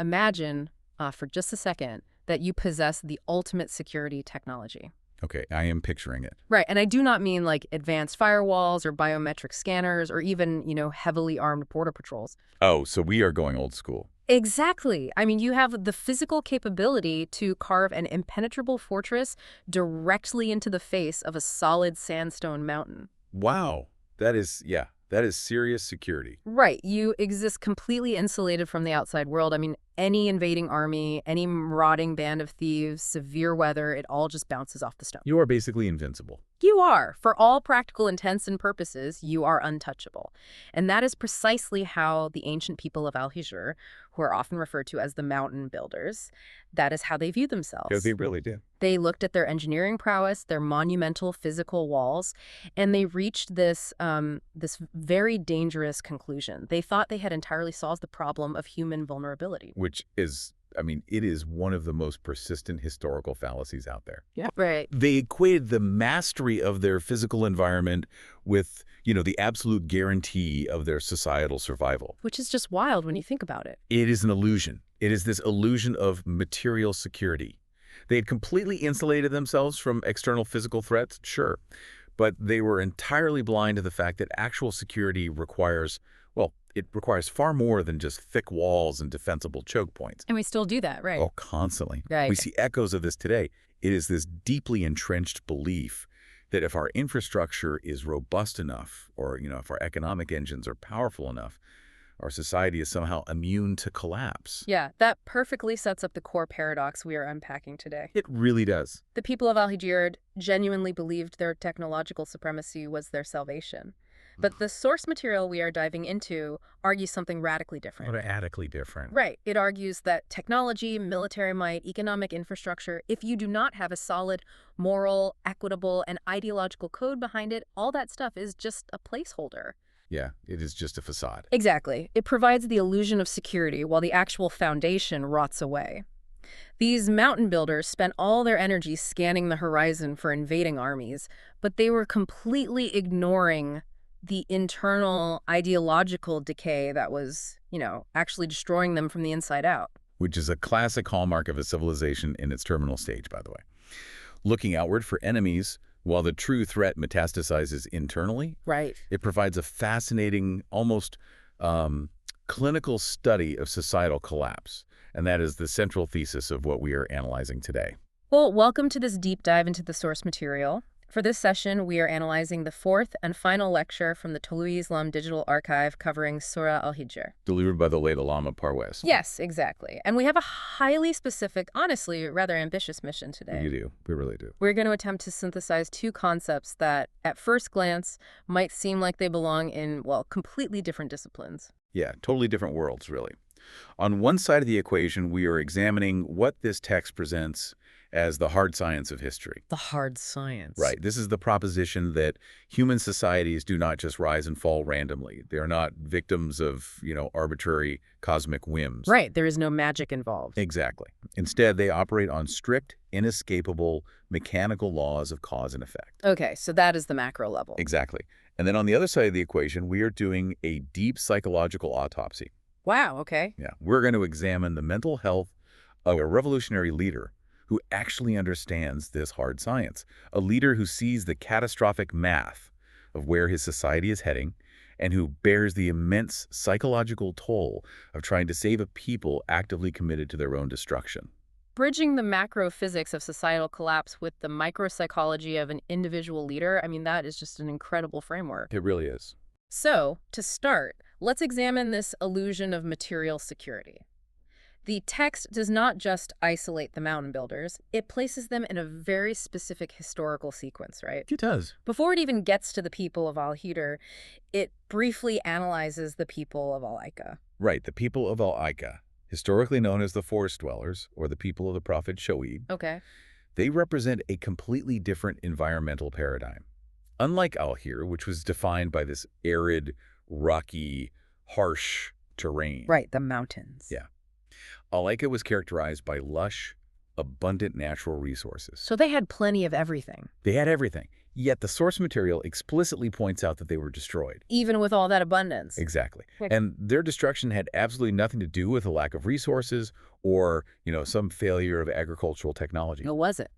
imagine, for just a second, that you possess the ultimate security technology. Okay, I am picturing it. Right, and I do not mean like advanced firewalls or biometric scanners or even, heavily armed border patrols. Oh, so we are going old school. Exactly. I mean, you have the physical capability to carve an impenetrable fortress directly into the face of a solid sandstone mountain. Wow. That is serious security. Right. You exist completely insulated from the outside world. I mean, any invading army, any marauding band of thieves, severe weather, it all just bounces off the stone. You are basically invincible. You are. For all practical intents and purposes, you are untouchable. And that is precisely how the ancient people of al-Hijr, who are often referred to as the mountain builders, that is how they view themselves. Yeah, they really did. They looked at their engineering prowess, their monumental physical walls, and they reached this very dangerous conclusion. They thought they had entirely solved the problem of human vulnerability. Which is, it is one of the most persistent historical fallacies out there. Yeah. Right. They equated the mastery of their physical environment with, the absolute guarantee of their societal survival. Which is just wild when you think about it. It is an illusion. It is this illusion of material security. They had completely insulated themselves from external physical threats, sure, but they were entirely blind to the fact that actual security requires, it requires far more than just thick walls and defensible choke points. And we still do that, right? Oh, constantly. Right. We see echoes of this today. It is this deeply entrenched belief that if our infrastructure is robust enough, or, if our economic engines are powerful enough, our society is somehow immune to collapse. Yeah, that perfectly sets up the core paradox we are unpacking today. It really does. The people of al-Hijr genuinely believed their technological supremacy was their salvation. But the source material we are diving into argues something radically different. Radically different. Right. It argues that technology, military might, economic infrastructure, if you do not have a solid moral, equitable, and ideological code behind it, all that stuff is just a placeholder. Yeah, it is just a facade. Exactly. It provides the illusion of security while the actual foundation rots away. These mountain builders spent all their energy scanning the horizon for invading armies, but they were completely ignoring the internal ideological decay that was, actually destroying them from the inside out. Which is a classic hallmark of a civilization in its terminal stage, by the way. Looking outward for enemies, while the true threat metastasizes internally, right, it provides a fascinating, almost clinical study of societal collapse. And that is the central thesis of what we are analyzing today. Well, welcome to this deep dive into the source material. For this session, we are analyzing the fourth and final lecture from the Tului Islam Digital Archive covering Surah Al-Hijr. Delivered by the late Allama Parwez. Yes, exactly. And we have a highly specific, honestly, rather ambitious mission today. You do. We really do. We're going to attempt to synthesize two concepts that, at first glance, might seem like they belong in, completely different disciplines. Yeah, totally different worlds, really. On one side of the equation, we are examining what this text presents as the hard science of history. The hard science. Right. This is the proposition that human societies do not just rise and fall randomly. They are not victims of, arbitrary cosmic whims. Right. There is no magic involved. Exactly. Instead, they operate on strict, inescapable, mechanical laws of cause and effect. Okay, so that is the macro level. Exactly. And then on the other side of the equation, we are doing a deep psychological autopsy. Wow, okay. Yeah. We're going to examine the mental health of a revolutionary leader who actually understands this hard science, a leader who sees the catastrophic math of where his society is heading and who bears the immense psychological toll of trying to save a people actively committed to their own destruction. Bridging the macro physics of societal collapse with the micropsychology of an individual leader, that is just an incredible framework. It really is. So, to start, let's examine this illusion of material security. The text does not just isolate the mountain builders, it places them in a very specific historical sequence, right? It does. Before it even gets to the people of al-Hijr, it briefly analyzes the people of al-Aika. Right, the people of al-Aika, historically known as the forest dwellers, or the people of the prophet Shoaib. Okay. They represent a completely different environmental paradigm. Unlike al-Hijr, which was defined by this arid, rocky, harsh terrain. Right, the mountains. Yeah. Al-Aika was characterized by lush, abundant natural resources. So they had plenty of everything. They had everything. Yet the source material explicitly points out that they were destroyed. Even with all that abundance. Exactly. And their destruction had absolutely nothing to do with a lack of resources or, some failure of agricultural technology. Or was it?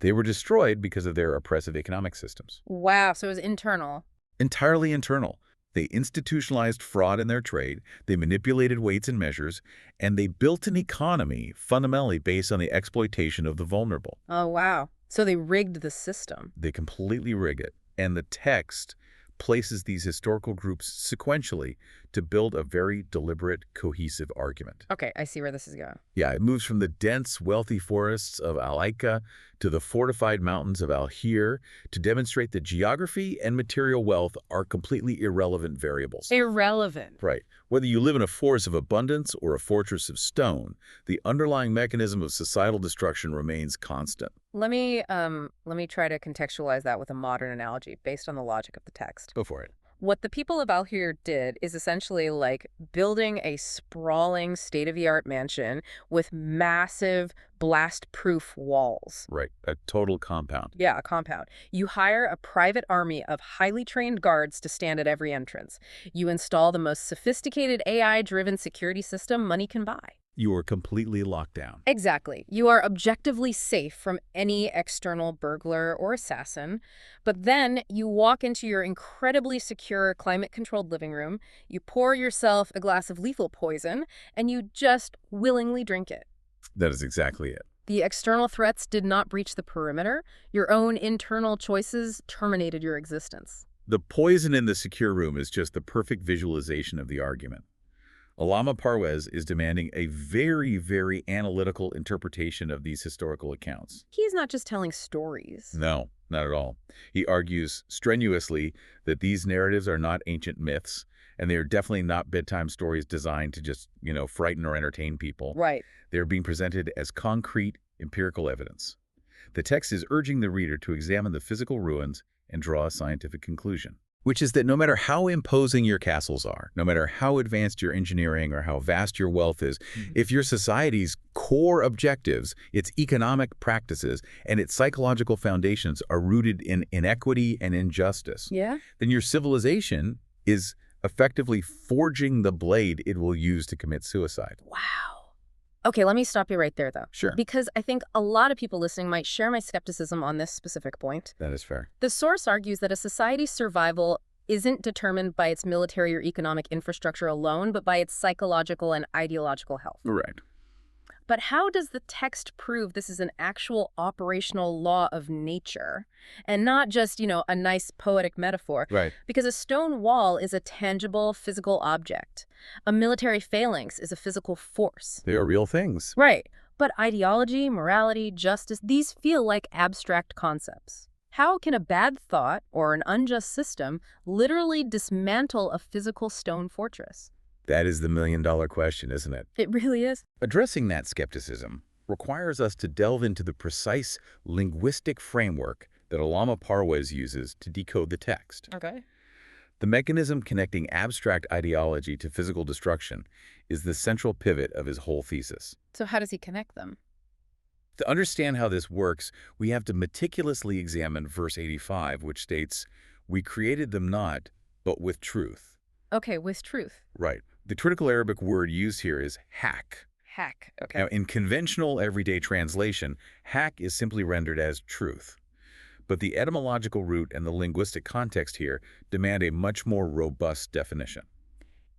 They were destroyed because of their oppressive economic systems. Wow, so it was internal. Entirely internal. They institutionalized fraud in their trade, they manipulated weights and measures, and they built an economy fundamentally based on the exploitation of the vulnerable. Oh, wow. So they rigged the system. They completely rig it. And the text places these historical groups sequentially to build a very deliberate, cohesive argument. Okay, I see where this is going. Yeah, it moves from the dense, wealthy forests of al-Ayat to the fortified mountains of al-Hijr to demonstrate that geography and material wealth are completely irrelevant variables. Irrelevant. Right. Whether you live in a forest of abundance or a fortress of stone, the underlying mechanism of societal destruction remains constant. Let me try to contextualize that with a modern analogy based on the logic of the text. Go for it. What the people of Al-Hijr did is essentially like building a sprawling state-of-the-art mansion with massive blast-proof walls. Right. A total compound. Yeah, a compound. You hire a private army of highly trained guards to stand at every entrance. You install the most sophisticated AI-driven security system money can buy. You are completely locked down. Exactly. You are objectively safe from any external burglar or assassin, but then you walk into your incredibly secure climate-controlled living room, you pour yourself a glass of lethal poison, and you just willingly drink it. That is exactly it. The external threats did not breach the perimeter. Your own internal choices terminated your existence. The poison in the secure room is just the perfect visualization of the argument. Allama Parwez is demanding a very, very analytical interpretation of these historical accounts. He's not just telling stories. No, not at all. He argues strenuously that these narratives are not ancient myths, and they are definitely not bedtime stories designed to just, frighten or entertain people. Right. They're being presented as concrete, empirical evidence. The text is urging the reader to examine the physical ruins and draw a scientific conclusion, which is that no matter how imposing your castles are, no matter how advanced your engineering or how vast your wealth is, if your society's core objectives, its economic practices, and its psychological foundations are rooted in inequity and injustice, then your civilization is effectively forging the blade it will use to commit suicide. Wow. Okay, let me stop you right there, though. Sure. Because I think a lot of people listening might share my skepticism on this specific point. That is fair. The source argues that a society's survival isn't determined by its military or economic infrastructure alone, but by its psychological and ideological health. Right. But how does the text prove this is an actual operational law of nature and not just, a nice poetic metaphor? Right. Because a stone wall is a tangible physical object. A military phalanx is a physical force. They are real things. Right. But ideology, morality, justice, these feel like abstract concepts. How can a bad thought or an unjust system literally dismantle a physical stone fortress? That is the million-dollar question, isn't it? It really is. Addressing that skepticism requires us to delve into the precise linguistic framework that Allama Parwez uses to decode the text. Okay. The mechanism connecting abstract ideology to physical destruction is the central pivot of his whole thesis. So how does he connect them? To understand how this works, we have to meticulously examine verse 85, which states, "We created them not, but with truth." Okay, with truth. Right. The critical Arabic word used here is haq. Hack. Okay. Now, in conventional everyday translation, haq is simply rendered as truth. But the etymological root and the linguistic context here demand a much more robust definition.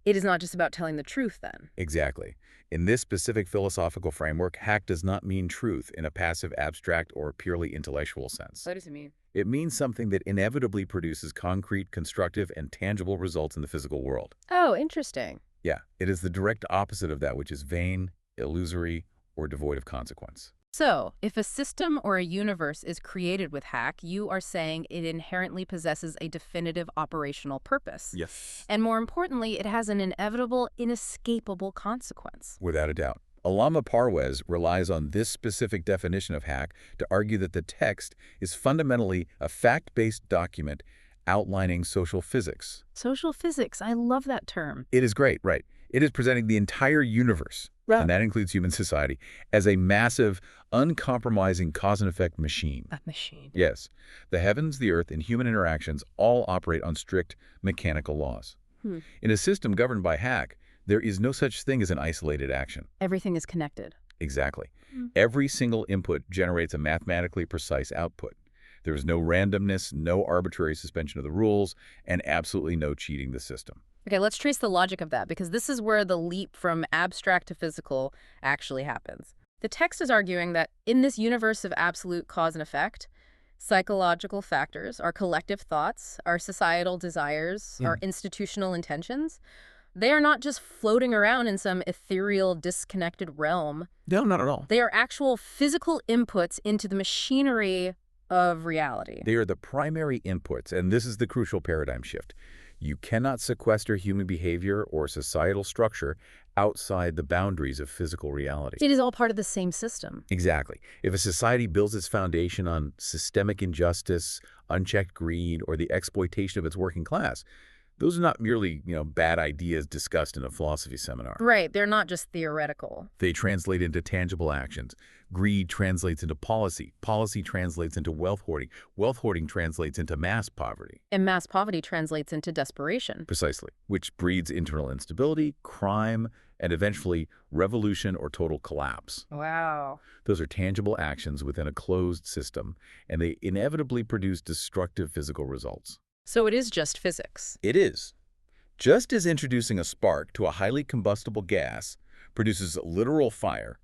It is not just about telling the truth, then. Exactly. In this specific philosophical framework, haq does not mean truth in a passive, abstract, or purely intellectual sense. What does it mean? It means something that inevitably produces concrete, constructive, and tangible results in the physical world. Oh, interesting. Yeah, it is the direct opposite of that which is vain, illusory, or devoid of consequence. So, if a system or a universe is created with hack, you are saying it inherently possesses a definitive operational purpose. Yes. And more importantly, it has an inevitable, inescapable consequence. Without a doubt. Allama Parwez relies on this specific definition of haq to argue that the text is fundamentally a fact-based document outlining social physics. Social physics, I love that term. It is great, right? It is presenting the entire universe, Right. and that includes human society, as a massive, uncompromising cause and effect machine. A machine. Yes, the heavens, the earth, and human interactions all operate on strict mechanical laws. Hmm. In a system governed by Hack, there is no such thing as an isolated action. Everything is connected. Exactly. Hmm. Every single input generates a mathematically precise output. There is no randomness, no arbitrary suspension of the rules, and absolutely no cheating the system. Okay, let's trace the logic of that, because this is where the leap from abstract to physical actually happens. The text is arguing that in this universe of absolute cause and effect, psychological factors, our collective thoughts, our societal desires, our institutional intentions, they are not just floating around in some ethereal, disconnected realm. No, not at all. They are actual physical inputs into the machinery of reality. They are the primary inputs, and this is the crucial paradigm shift. You cannot sequester human behavior or societal structure outside the boundaries of physical reality. It is all part of the same system. Exactly. If a society builds its foundation on systemic injustice, unchecked greed, or the exploitation of its working class, those are not merely, bad ideas discussed in a philosophy seminar. Right, they're not just theoretical. They translate into tangible actions. Greed translates into policy. Policy translates into wealth hoarding. Wealth hoarding translates into mass poverty. And mass poverty translates into desperation. Precisely. Which breeds internal instability, crime, and eventually revolution or total collapse. Wow. Those are tangible actions within a closed system, and they inevitably produce destructive physical results. So it is just physics. It is. Just as introducing a spark to a highly combustible gas produces literal fire,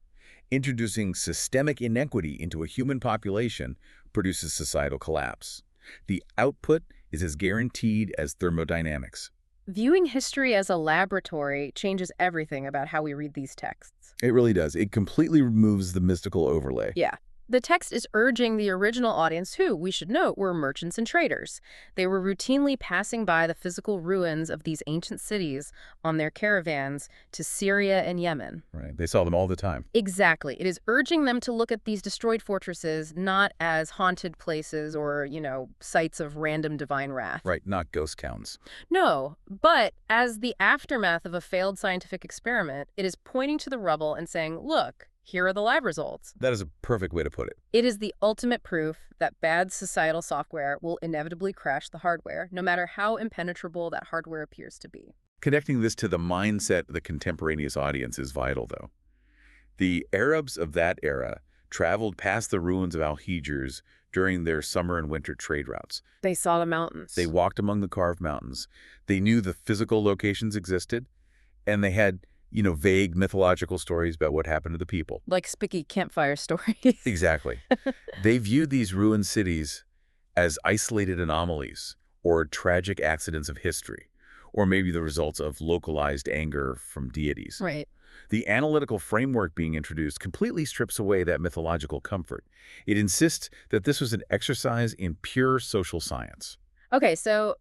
introducing systemic inequity into a human population produces societal collapse. The output is as guaranteed as thermodynamics. Viewing history as a laboratory changes everything about how we read these texts. It really does. It completely removes the mystical overlay. Yeah. The text is urging the original audience, who, we should note, were merchants and traders. They were routinely passing by the physical ruins of these ancient cities on their caravans to Syria and Yemen. Right. They saw them all the time. Exactly. It is urging them to look at these destroyed fortresses not as haunted places or, sites of random divine wrath. Right. Not ghost towns. No, but as the aftermath of a failed scientific experiment, it is pointing to the rubble and saying, look, here are the lab results. That is a perfect way to put it. It is the ultimate proof that bad societal software will inevitably crash the hardware, no matter how impenetrable that hardware appears to be. Connecting this to the mindset of the contemporaneous audience is vital, though. The Arabs of that era traveled past the ruins of al-Hijrs during their summer and winter trade routes. They saw the mountains. They walked among the carved mountains. They knew the physical locations existed, and they had vague mythological stories about what happened to the people. Like spiky campfire stories. Exactly. They viewed these ruined cities as isolated anomalies or tragic accidents of history, or maybe the results of localized anger from deities. Right. The analytical framework being introduced completely strips away that mythological comfort. It insists that this was an exercise in pure social science. Okay, so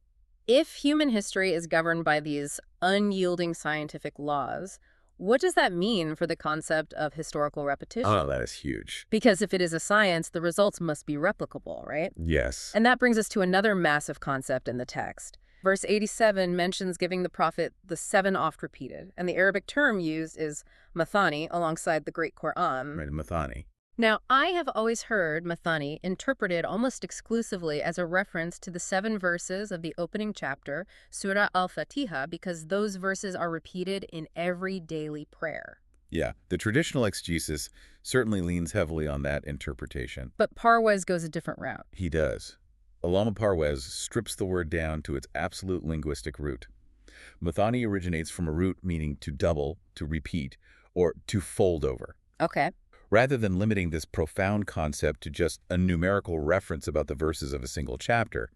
if human history is governed by these unyielding scientific laws, what does that mean for the concept of historical repetition? Oh, that is huge. Because if it is a science, the results must be replicable, right? Yes. And that brings us to another massive concept in the text. Verse 87 mentions giving the prophet the 7 oft-repeated, and the Arabic term used is Mathani alongside the Great Quran. Right, Mathani. Now, I have always heard Mathani interpreted almost exclusively as a reference to the 7 verses of the opening chapter, Surah Al-Fatiha, because those verses are repeated in every daily prayer. Yeah, the traditional exegesis certainly leans heavily on that interpretation. But Parwez goes a different route. He does. Allama Parwez strips the word down to its absolute linguistic root. Mathani originates from a root meaning to double, to repeat, or to fold over. Okay. Rather than limiting this profound concept to just a numerical reference about the verses of a single chapter,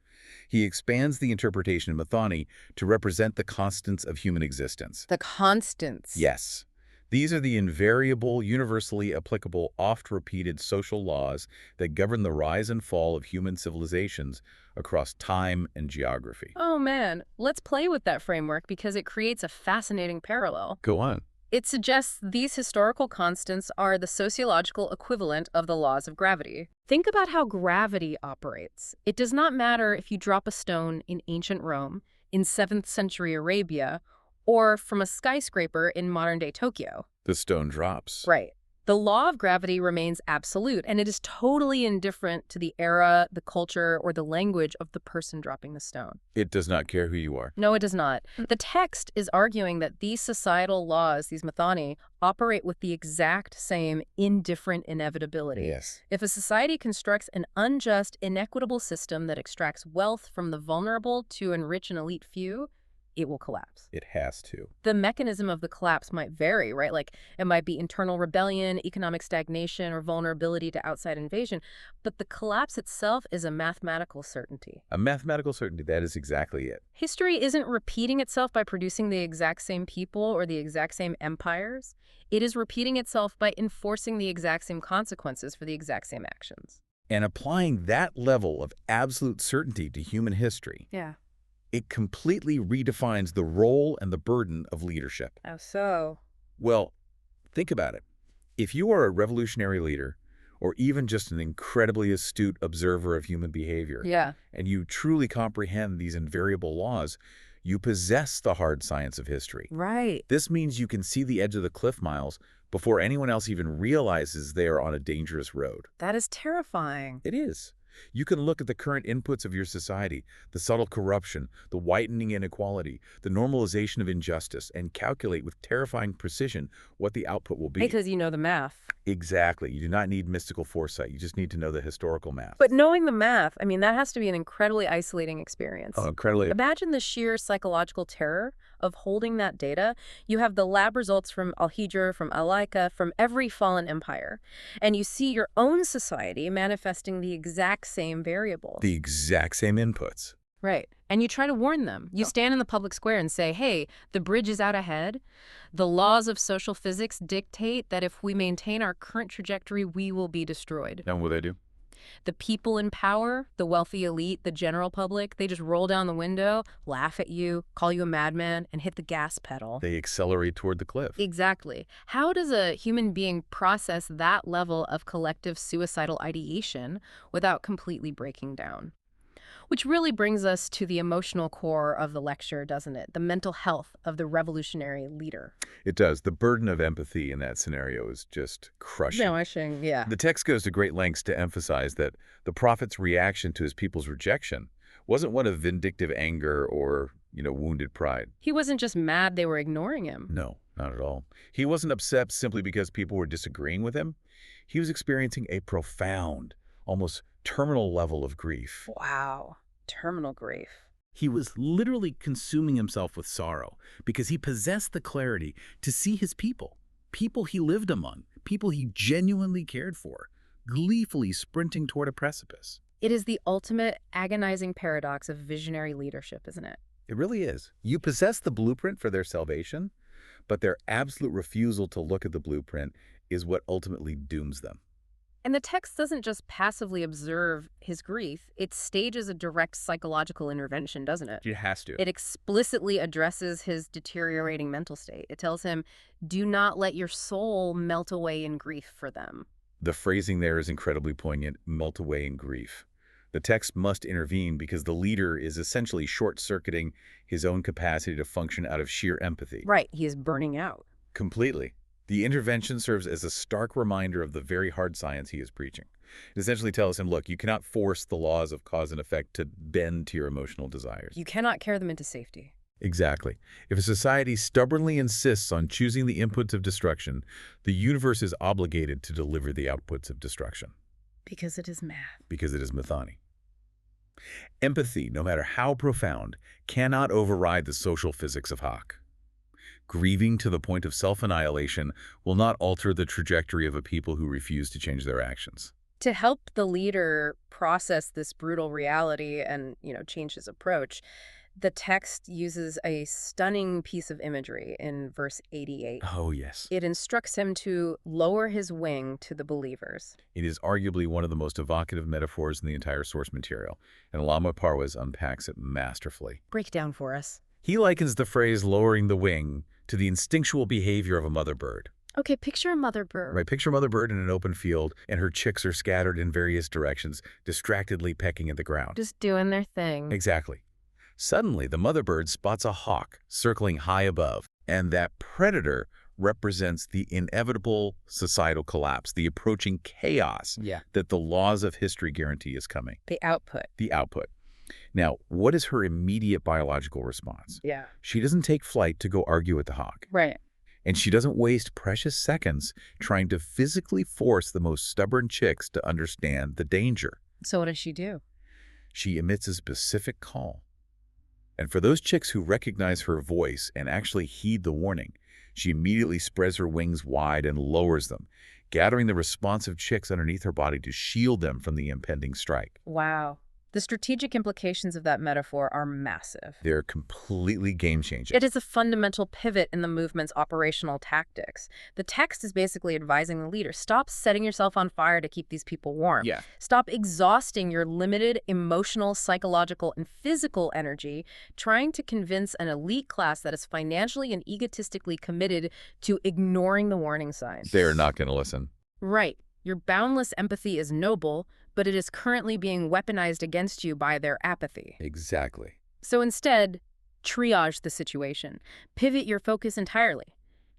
he expands the interpretation in Mathani to represent the constants of human existence. The constants. Yes. These are the invariable, universally applicable, oft-repeated social laws that govern the rise and fall of human civilizations across time and geography. Oh man, let's play with that framework because it creates a fascinating parallel. Go on. It suggests these historical constants are the sociological equivalent of the laws of gravity. Think about how gravity operates. It does not matter if you drop a stone in ancient Rome, in 7th century Arabia, or from a skyscraper in modern-day Tokyo. The stone drops. Right. The law of gravity remains absolute, and it is totally indifferent to the era, the culture, or the language of the person dropping the stone. It does not care who you are. No, it does not. The text is arguing that these societal laws, these Mathani, operate with the exact same indifferent inevitability. Yes. If a society constructs an unjust, inequitable system that extracts wealth from the vulnerable to enrich an elite few, it will collapse. It has to. The mechanism of the collapse might vary, right? Like it might be internal rebellion, economic stagnation, or vulnerability to outside invasion, but the collapse itself is a mathematical certainty. A mathematical certainty, that is exactly it. History isn't repeating itself by producing the exact same people or the exact same empires. It is repeating itself by enforcing the exact same consequences for the exact same actions. And applying that level of absolute certainty to human history, Yeah. it completely redefines the role and the burden of leadership. How so? Well, think about it. If you are a revolutionary leader, or even just an incredibly astute observer of human behavior, Yeah. and you truly comprehend these invariable laws, you possess the hard science of history. Right. This means you can see the edge of the cliff miles before anyone else even realizes they are on a dangerous road. That is terrifying. It is. You can look at the current inputs of your society, the subtle corruption, the widening inequality, the normalization of injustice, and calculate with terrifying precision what the output will be. Because you know the math. Exactly. You do not need mystical foresight. You just need to know the historical math. But knowing the math, I mean, that has to be an incredibly isolating experience. Oh, incredibly. Imagine the sheer psychological terror of holding that data. You have the lab results from al-Hijr, from al-Laika, from every fallen empire. And you see your own society manifesting the exact same variables. The exact same inputs. Right. And you try to warn them. You stand in the public square and say, hey, the bridge is out ahead. The laws of social physics dictate that if we maintain our current trajectory, we will be destroyed. And what do they do? The people in power, the wealthy elite, the general public, they just roll down the window, laugh at you, call you a madman, and hit the gas pedal. They accelerate toward the cliff. Exactly. How does a human being process that level of collective suicidal ideation without completely breaking down? Which really brings us to the emotional core of the lecture, doesn't it? The mental health of the revolutionary leader. It does. The burden of empathy in that scenario is just crushing. Yeah. The text goes to great lengths to emphasize that the prophet's reaction to his people's rejection wasn't one of vindictive anger or, wounded pride. He wasn't just mad they were ignoring him. No, not at all. He wasn't upset simply because people were disagreeing with him. He was experiencing a profound, almost terminal level of grief. Wow. Terminal grief. He was literally consuming himself with sorrow because he possessed the clarity to see his people he lived among, people he genuinely cared for, gleefully sprinting toward a precipice. It is the ultimate agonizing paradox of visionary leadership, isn't it? It really is. You possess the blueprint for their salvation, but their absolute refusal to look at the blueprint is what ultimately dooms them. And the text doesn't just passively observe his grief, it stages a direct psychological intervention, doesn't it? It has to. It explicitly addresses his deteriorating mental state. It tells him, do not let your soul melt away in grief for them. The phrasing there is incredibly poignant, melt away in grief. The text must intervene because the leader is essentially short-circuiting his own capacity to function out of sheer empathy. Right, he is burning out. Completely. The intervention serves as a stark reminder of the very hard science he is preaching. It essentially tells him, look, you cannot force the laws of cause and effect to bend to your emotional desires. You cannot carry them into safety. Exactly. If a society stubbornly insists on choosing the inputs of destruction, the universe is obligated to deliver the outputs of destruction. Because it is math. Because it is Mathani. Empathy, no matter how profound, cannot override the social physics of Haq. Grieving to the point of self-annihilation will not alter the trajectory of a people who refuse to change their actions. To help the leader process this brutal reality and, change his approach, the text uses a stunning piece of imagery in verse 88. Oh, yes. It instructs him to lower his wing to the believers. It is arguably one of the most evocative metaphors in the entire source material, and Allama Parwez unpacks it masterfully. Break down for us. He likens the phrase lowering the wing to the instinctual behavior of a mother bird. Okay, picture a mother bird. Right, picture a mother bird in an open field, and her chicks are scattered in various directions, distractedly pecking at the ground. Just doing their thing. Exactly. Suddenly, the mother bird spots a hawk circling high above, and that predator represents the inevitable societal collapse, the approaching chaos Yeah. that the laws of history guarantee is coming. The output. The output. Now, what is her immediate biological response? Yeah. She doesn't take flight to go argue with the hawk. Right. And she doesn't waste precious seconds trying to physically force the most stubborn chicks to understand the danger. So what does she do? She emits a specific call. And for those chicks who recognize her voice and actually heed the warning, she immediately spreads her wings wide and lowers them, gathering the responsive chicks underneath her body to shield them from the impending strike. Wow. The strategic implications of that metaphor are massive. They're completely game-changing. It is a fundamental pivot in the movement's operational tactics. The text is basically advising the leader, stop setting yourself on fire to keep these people warm. Yeah. Stop exhausting your limited emotional, psychological, and physical energy trying to convince an elite class that is financially and egotistically committed to ignoring the warning signs. They're not going to listen. Right. Your boundless empathy is noble, but it is currently being weaponized against you by their apathy. Exactly. So instead, triage the situation. Pivot your focus entirely.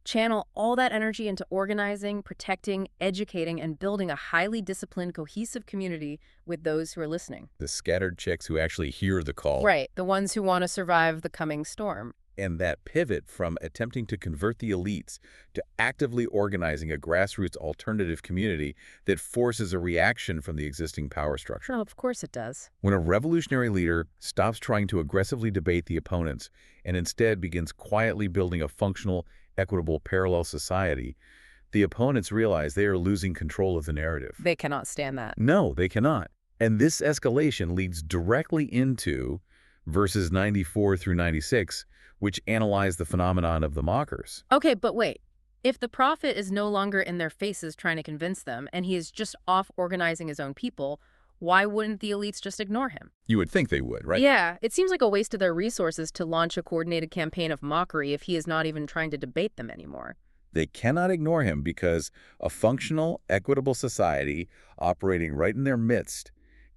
Channel all that energy into organizing, protecting, educating, and building a highly disciplined, cohesive community with those who are listening. The scattered chicks who actually hear the call. Right, the ones who want to survive the coming storm. And that pivot from attempting to convert the elites to actively organizing a grassroots alternative community that forces a reaction from the existing power structure. Oh, of course it does. When a revolutionary leader stops trying to aggressively debate the opponents and instead begins quietly building a functional, equitable, parallel society, the opponents realize they are losing control of the narrative. They cannot stand that. No, they cannot. And this escalation leads directly into verses 94 through 96, which analyze the phenomenon of the mockers. Okay, but wait. If the prophet is no longer in their faces trying to convince them, and he is just off organizing his own people, why wouldn't the elites just ignore him? You would think they would, right? Yeah, it seems like a waste of their resources to launch a coordinated campaign of mockery if he is not even trying to debate them anymore. They cannot ignore him because a functional, equitable society operating right in their midst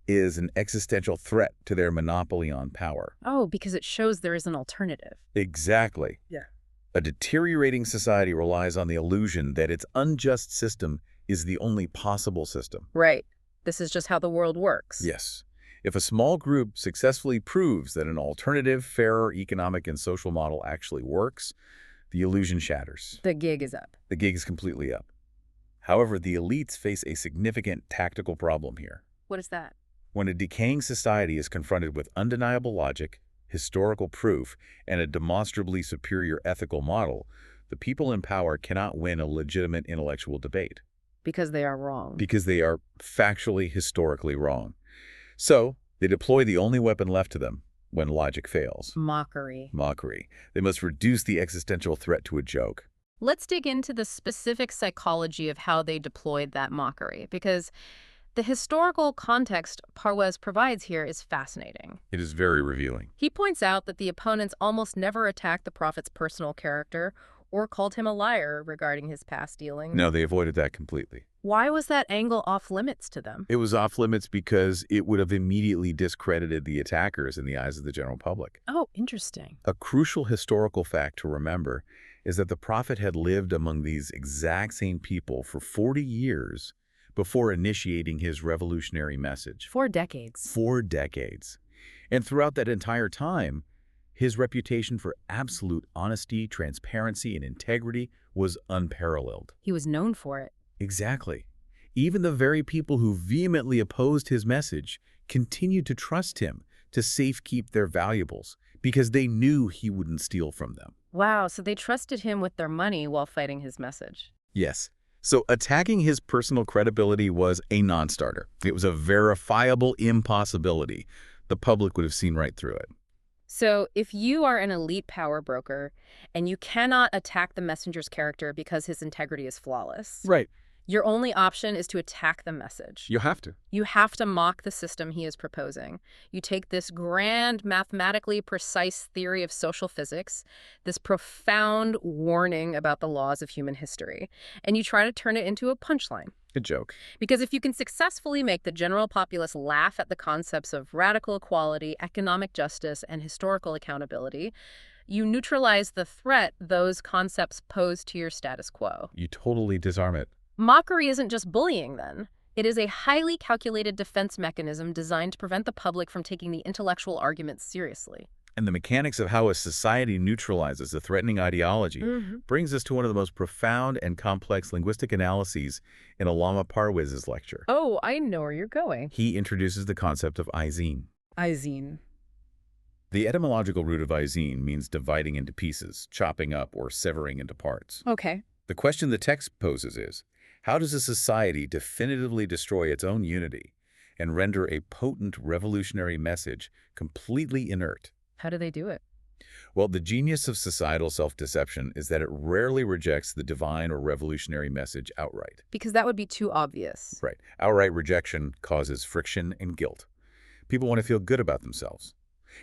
is an existential threat to their monopoly on power. Oh, because it shows there is an alternative. Exactly. Yeah. A deteriorating society relies on the illusion that its unjust system is the only possible system. Right. This is just how the world works. Yes. If a small group successfully proves that an alternative, fairer economic and social model actually works, the illusion shatters. The gig is up. The gig is completely up. However, the elites face a significant tactical problem here. What is that? When a decaying society is confronted with undeniable logic, historical proof, and a demonstrably superior ethical model, the people in power cannot win a legitimate intellectual debate. Because they are wrong. Because they are factually, historically wrong. So, they deploy the only weapon left to them when logic fails. Mockery. Mockery. They must reduce the existential threat to a joke. Let's dig into the specific psychology of how they deployed that mockery, because the historical context Parwez provides here is fascinating. It is very revealing. He points out that the opponents almost never attacked the prophet's personal character or called him a liar regarding his past dealings. No, they avoided that completely. Why was that angle off limits to them? It was off limits because it would have immediately discredited the attackers in the eyes of the general public. Oh, interesting. A crucial historical fact to remember is that the prophet had lived among these exact same people for 40 years before initiating his revolutionary message. 4 decades. 4 decades. And throughout that entire time, his reputation for absolute honesty, transparency, and integrity was unparalleled. He was known for it. Exactly. Even the very people who vehemently opposed his message continued to trust him to safekeep their valuables because they knew he wouldn't steal from them. Wow, so they trusted him with their money while fighting his message. Yes. So attacking his personal credibility was a non-starter. It was a verifiable impossibility. The public would have seen right through it. So if you are an elite power broker and you cannot attack the messenger's character because his integrity is flawless, Right. your only option is to attack the message. You have to. You have to mock the system he is proposing. You take this grand, mathematically precise theory of social physics, this profound warning about the laws of human history, and you try to turn it into a punchline. Good joke. Because if you can successfully make the general populace laugh at the concepts of radical equality, economic justice, and historical accountability, You neutralize the threat those concepts pose to your status quo. You totally disarm it. Mockery isn't just bullying, then. It is a highly calculated defense mechanism designed to prevent the public from taking the intellectual arguments seriously. And the mechanics of how a society neutralizes a threatening ideology brings us to one of the most profound and complex linguistic analyses in Allama Parwez's lecture. Oh, I know where you're going. He introduces the concept of izine. Izine. The etymological root of izine means dividing into pieces, chopping up, or severing into parts. Okay. The question the text poses is, how does a society definitively destroy its own unity and render a potent revolutionary message completely inert? How do they do it? Well, the genius of societal self-deception is that it rarely rejects the divine or revolutionary message outright. Because that would be too obvious. Right. Outright rejection causes friction and guilt. People want to feel good about themselves.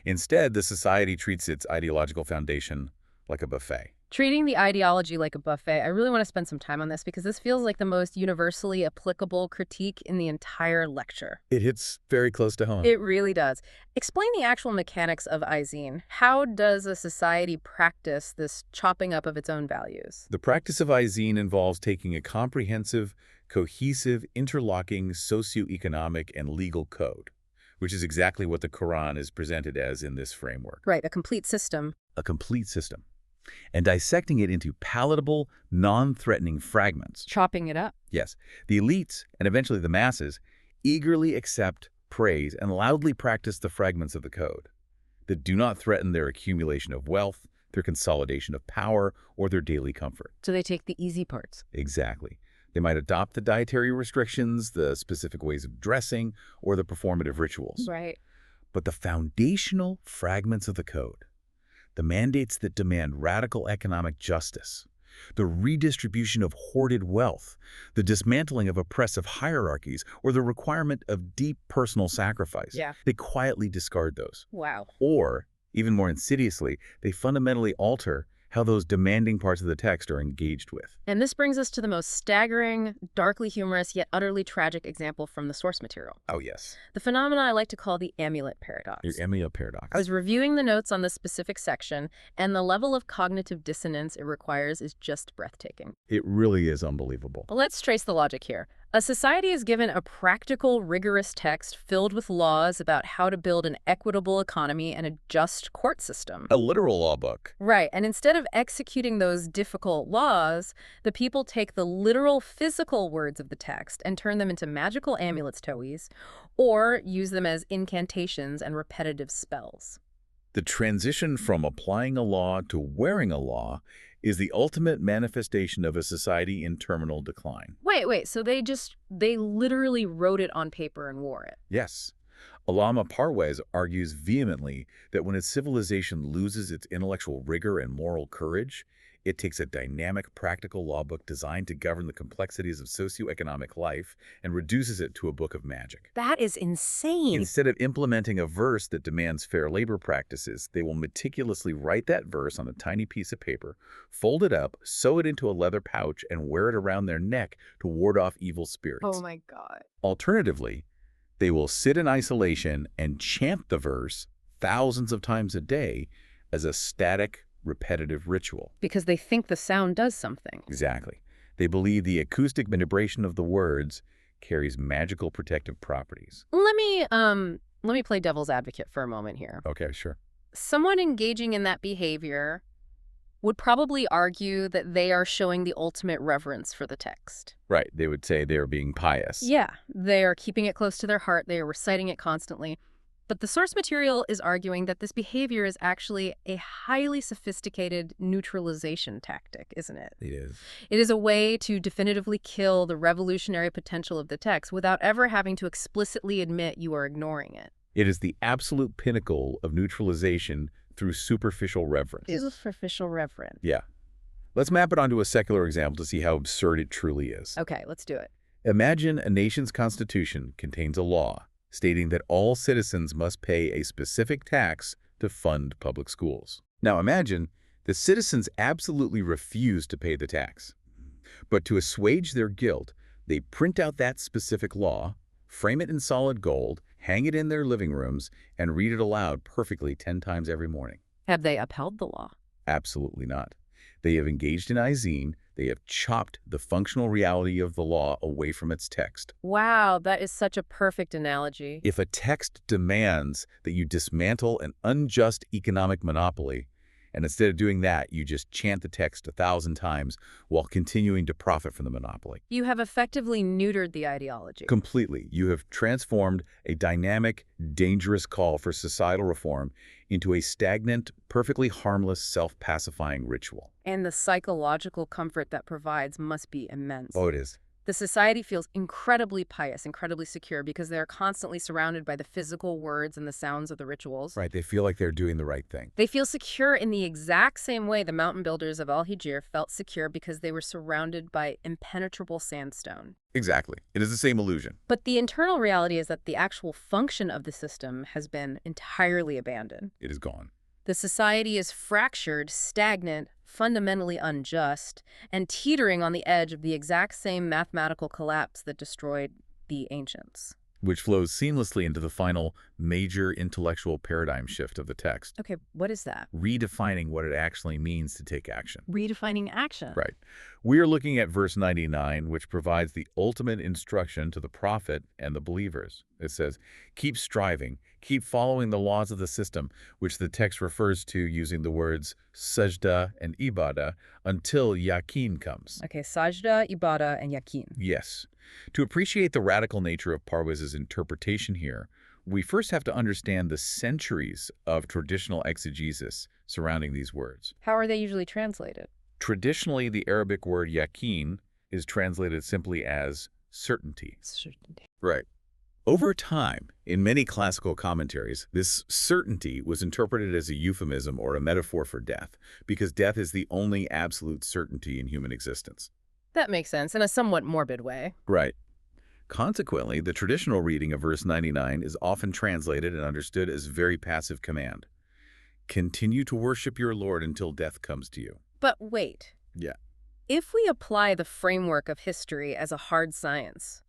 Instead, the society treats its ideological foundation like a buffet. Treating the ideology like a buffet, I really want to spend some time on this because this feels like the most universally applicable critique in the entire lecture. It hits very close to home. It really does. Explain the actual mechanics of izine. How does a society practice this chopping up of its own values? The practice of izine involves taking a comprehensive, cohesive, interlocking socioeconomic and legal code, which is exactly what the Quran is presented as in this framework. Right, a complete system. A complete system. And dissecting it into palatable, non-threatening fragments. Chopping it up. Yes, the elites, and eventually the masses, eagerly accept, praise, and loudly practice the fragments of the code that do not threaten their accumulation of wealth, their consolidation of power, or their daily comfort. So they take the easy parts. Exactly. They might adopt the dietary restrictions, the specific ways of dressing, or the performative rituals. Right. But the foundational fragments of the code, the mandates that demand radical economic justice, the redistribution of hoarded wealth, the dismantling of oppressive hierarchies, or the requirement of deep personal sacrifice. They quietly discard those. Wow. Or, even more insidiously, they fundamentally alter how those demanding parts of the text are engaged with. And this brings us to the most staggering, darkly humorous, yet utterly tragic example from the source material. Oh, yes. The phenomena I like to call the amulet paradox. Your amulet paradox. I was reviewing the notes on this specific section, and the level of cognitive dissonance it requires is just breathtaking. It really is unbelievable. But let's trace the logic here. A society is given a practical, rigorous text filled with laws about how to build an equitable economy and a just court system. A literal law book. Right, and instead of executing those difficult laws, the people take the literal physical words of the text and turn them into magical amulets, towies, or use them as incantations and repetitive spells. The transition from applying a law to wearing a law is the ultimate manifestation of a society in terminal decline. Wait, so they literally wrote it on paper and wore it? Yes. Allama Parwez argues vehemently that when a civilization loses its intellectual rigor and moral courage, it takes a dynamic, practical law book designed to govern the complexities of socioeconomic life and reduces it to a book of magic. That is insane. Instead of implementing a verse that demands fair labor practices, they will meticulously write that verse on a tiny piece of paper, fold it up, sew it into a leather pouch, and wear it around their neck to ward off evil spirits. Oh my God. Alternatively, they will sit in isolation and chant the verse thousands of times a day as a static, repetitive ritual. Because they think the sound does something. Exactly. They believe the acoustic vibration of the words carries magical protective properties. Let me play devil's advocate for a moment here. Okay, sure. Someone engaging in that behavior would probably argue that they are showing the ultimate reverence for the text. Right. They would say they're being pious. Yeah, they are keeping it close to their heart. They are reciting it constantly. But the source material is arguing that this behavior is actually a highly sophisticated neutralization tactic, isn't it? It is. It is a way to definitively kill the revolutionary potential of the text without ever having to explicitly admit you are ignoring it. It is the absolute pinnacle of neutralization through superficial reverence. Superficial reverence. Yeah. Let's map it onto a secular example to see how absurd it truly is. Okay, let's do it. Imagine a nation's constitution contains a law stating that all citizens must pay a specific tax to fund public schools. Now imagine the citizens absolutely refuse to pay the tax. But to assuage their guilt, they print out that specific law, frame it in solid gold, hang it in their living rooms, and read it aloud perfectly 10 times every morning. Have they upheld the law? Absolutely not. They have engaged in Ayahs. They have chopped the functional reality of the law away from its text. Wow, that is such a perfect analogy. If a text demands that you dismantle an unjust economic monopoly, and instead of doing that, you just chant the text 1,000 times while continuing to profit from the monopoly. You have effectively neutered the ideology. Completely. You have transformed a dynamic, dangerous call for societal reform into a stagnant, perfectly harmless, self-pacifying ritual. And the psychological comfort that provides must be immense. Oh, it is. The society feels incredibly pious, incredibly secure, because they are constantly surrounded by the physical words and the sounds of the rituals. Right, they feel like they're doing the right thing. They feel secure in the exact same way the mountain builders of al-Hijr felt secure because they were surrounded by impenetrable sandstone. Exactly. It is the same illusion. But the internal reality is that the actual function of the system has been entirely abandoned. It is gone. The society is fractured, stagnant, fundamentally unjust, and teetering on the edge of the exact same mathematical collapse that destroyed the ancients. Which flows seamlessly into the final major intellectual paradigm shift of the text, Okay, what is that? redefining what it actually means to take action. Redefining action. Right. We are looking at verse 99, which provides the ultimate instruction to the prophet and the believers. It says, keep striving, keep following the laws of the system, which the text refers to using the words sajda and ibadah until Yaqeen comes. Okay, sajda, ibadah, and yaqeen. Yes. To appreciate the radical nature of Parwez's interpretation here, we first have to understand the centuries of traditional exegesis surrounding these words. How are they usually translated? Traditionally, the Arabic word yaqeen is translated simply as certainty. Certainty. Right. Over time, in many classical commentaries, this certainty was interpreted as a euphemism or a metaphor for death, because death is the only absolute certainty in human existence. That makes sense, in a somewhat morbid way. Right. Consequently, the traditional reading of verse 99 is often translated and understood as very passive command. Continue to worship your Lord until death comes to you. But wait. Yeah. If we apply the framework of history as a hard science,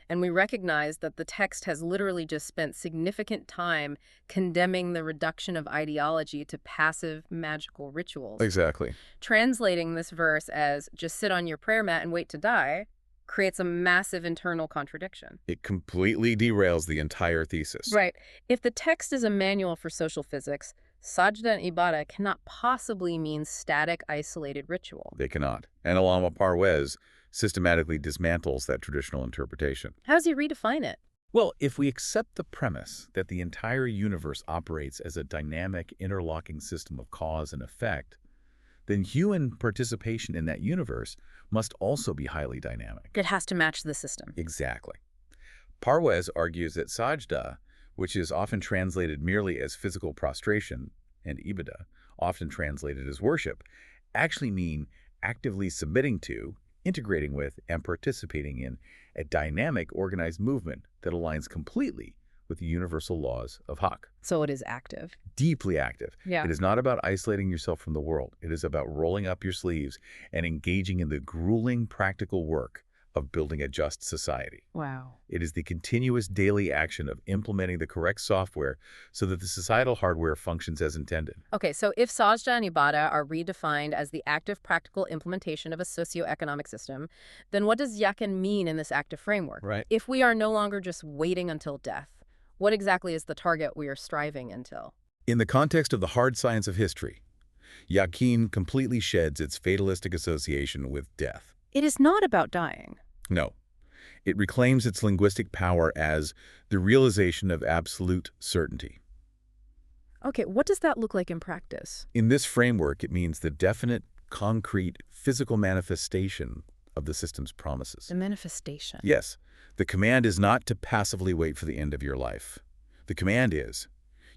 and we recognize that the text has literally just spent significant time condemning the reduction of ideology to passive magical rituals, Exactly. translating this verse as just sit on your prayer mat and wait to die creates a massive internal contradiction. It completely derails the entire thesis. Right. If the text is a manual for social physics, sajda and ibadah cannot possibly mean static, isolated ritual. They cannot. And Allama Parwez systematically dismantles that traditional interpretation. How does he redefine it? Well, if we accept the premise that the entire universe operates as a dynamic, interlocking system of cause and effect, then human participation in that universe must also be highly dynamic. It has to match the system. Exactly. Parwez argues that sajda, which is often translated merely as physical prostration, and ibadah, often translated as worship, actually mean actively submitting to, integrating with, and participating in a dynamic, organized movement that aligns completely with the universal laws of Haqq. So it is active. Deeply active. Yeah. It is not about isolating yourself from the world. It is about rolling up your sleeves and engaging in the grueling practical work of building a just society. Wow. It is the continuous daily action of implementing the correct software so that the societal hardware functions as intended. Okay, so if sajda and ibadah are redefined as the active practical implementation of a socioeconomic system, then what does Yaqeen mean in this active framework? Right. If we are no longer just waiting until death, what exactly is the target we are striving until? In the context of the hard science of history, Yaqeen completely sheds its fatalistic association with death. It is not about dying. No. It reclaims its linguistic power as the realization of absolute certainty. Okay, what does that look like in practice? In this framework, it means the definite, concrete, physical manifestation of the system's promises. The manifestation. Yes, the command is not to passively wait for the end of your life. The command is,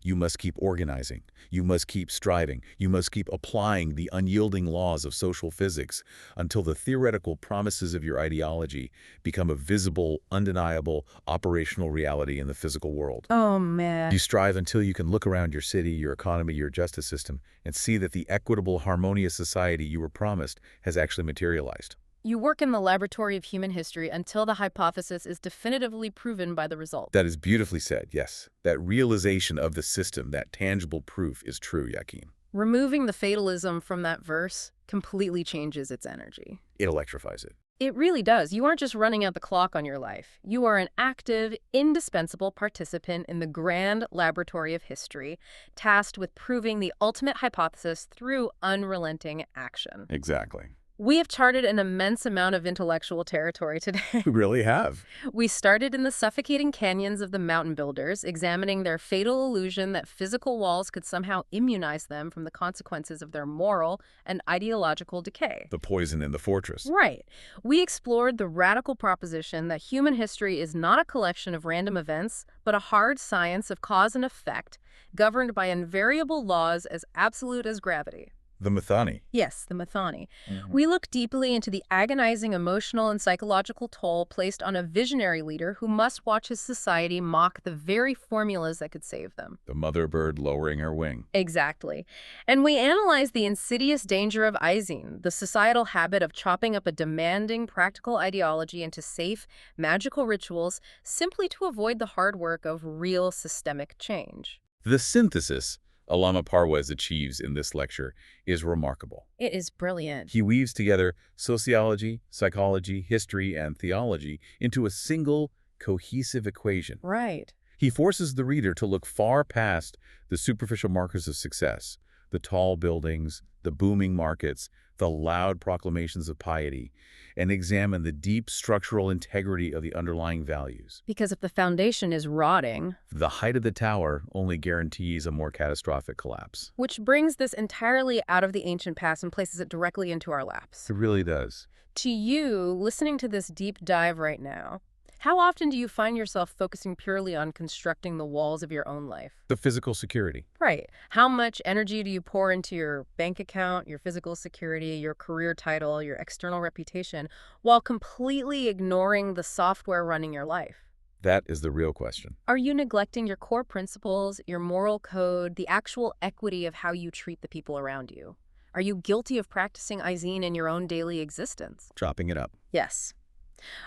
you must keep organizing, you must keep striving, you must keep applying the unyielding laws of social physics until the theoretical promises of your ideology become a visible, undeniable, operational reality in the physical world. Oh, man. You strive until you can look around your city, your economy, your justice system, and see that the equitable, harmonious society you were promised has actually materialized. You work in the laboratory of human history until the hypothesis is definitively proven by the result. That is beautifully said, yes. That realization of the system, that tangible proof is true, Yaqeen. Removing the fatalism from that verse completely changes its energy. It electrifies it. It really does. You aren't just running out the clock on your life. You are an active, indispensable participant in the grand laboratory of history, tasked with proving the ultimate hypothesis through unrelenting action. Exactly. We have charted an immense amount of intellectual territory today. We really have. We started in the suffocating canyons of the mountain builders, examining their fatal illusion that physical walls could somehow immunize them from the consequences of their moral and ideological decay. The poison in the fortress. Right. We explored the radical proposition that human history is not a collection of random events, but a hard science of cause and effect, governed by invariable laws as absolute as gravity. The Mathani. Yes, the Mathani. We look deeply into the agonizing emotional and psychological toll placed on a visionary leader who must watch his society mock the very formulas that could save them. The mother bird lowering her wing. Exactly. And we analyze the insidious danger of Ayahs, the societal habit of chopping up a demanding practical ideology into safe, magical rituals simply to avoid the hard work of real systemic change. The synthesis Allama Parwez achieves in this lecture is remarkable. It is brilliant. He weaves together sociology, psychology, history, and theology into a single, cohesive equation. Right. He forces the reader to look far past the superficial markers of success, the tall buildings, the booming markets, the loud proclamations of piety, and examine the deep structural integrity of the underlying values. Because if the foundation is rotting, The height of the tower only guarantees a more catastrophic collapse. which brings this entirely out of the ancient past and places it directly into our laps. It really does. To you, listening to this deep dive right now, how often do you find yourself focusing purely on constructing the walls of your own life? The physical security. Right. How much energy do you pour into your bank account, your physical security, your career title, your external reputation, while completely ignoring the software running your life? That is the real question. Are you neglecting your core principles, your moral code, the actual equity of how you treat the people around you? Are you guilty of practicing Ayahs in your own daily existence? Chopping it up. Yes.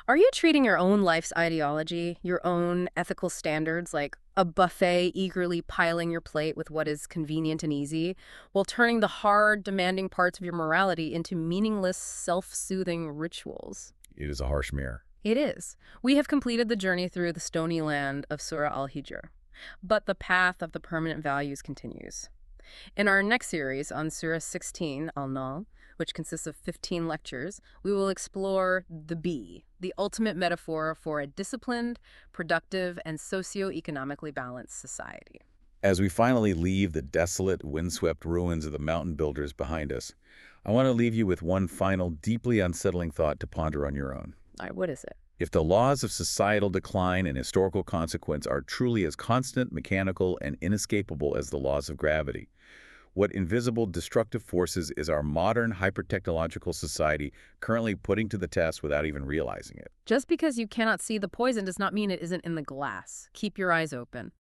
Are you treating your own life's ideology, your own ethical standards, like a buffet eagerly piling your plate with what is convenient and easy, while turning the hard, demanding parts of your morality into meaningless, self-soothing rituals? It is a harsh mirror. It is. We have completed the journey through the stony land of Surah Al-Hijr, but the path of the permanent values continues. In our next series on Surah 16, al-Nahl, which consists of 15 lectures, we will explore the bee, the ultimate metaphor for a disciplined, productive, and socio-economically balanced society. As we finally leave the desolate, windswept ruins of the mountain builders behind us, I want to leave you with one final, deeply unsettling thought to ponder on your own. All right, what is it? If the laws of societal decline and historical consequence are truly as constant, mechanical, and inescapable as the laws of gravity, what invisible destructive forces is our modern hyper-technological society currently putting to the test without even realizing it? Just because you cannot see the poison does not mean it isn't in the glass. Keep your eyes open.